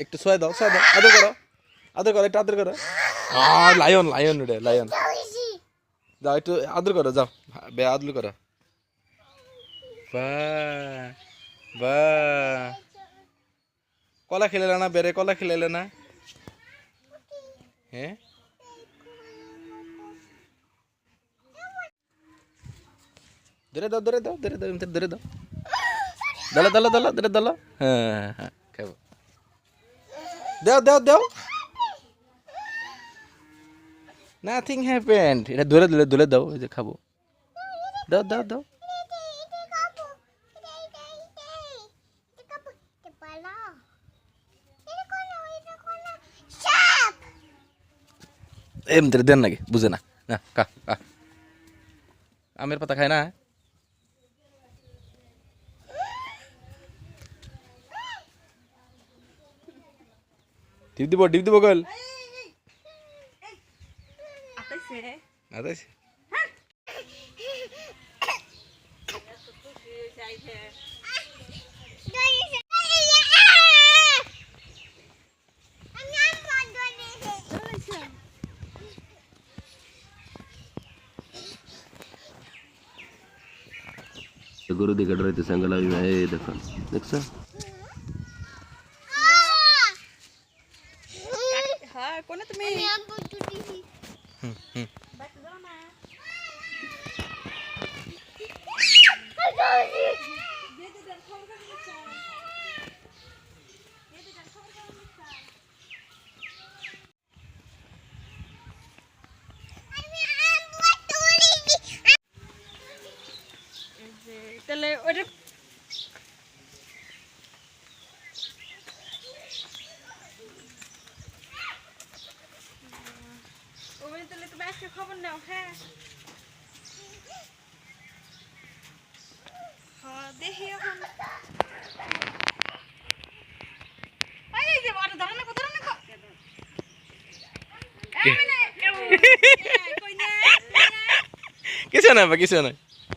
একটু ছয় দাও আদর করো একটু আদর করো লায়ন লায়ন রে লায়ন যাও একটু আদর করো যাও বে আদর করো বাহ বাহ কলা খেলে না বেরে কলা খেলে না হ্যাঁ ধরে দাও এমনি ধরে দাও দালা হ্যাঁ হ্যাঁ খাবো দাও নাথিং হ্যাপেন্ড এটা ধরে দাও এই যে খাবো দাও এমনি দেন নাকি বুঝে না না কা আমের পাতা খায় না ডিপ দিব গল আতাইছে গরু দিকে ডরাইতে সাঙ্গাল এই দেখো দেখছো হ্যাঁ কোন তুমি তাহলে ওটা তাহলে তুমি আজকে খবর নাও হ্যাঁ হ্যাঁ দেখি এখন কিছু না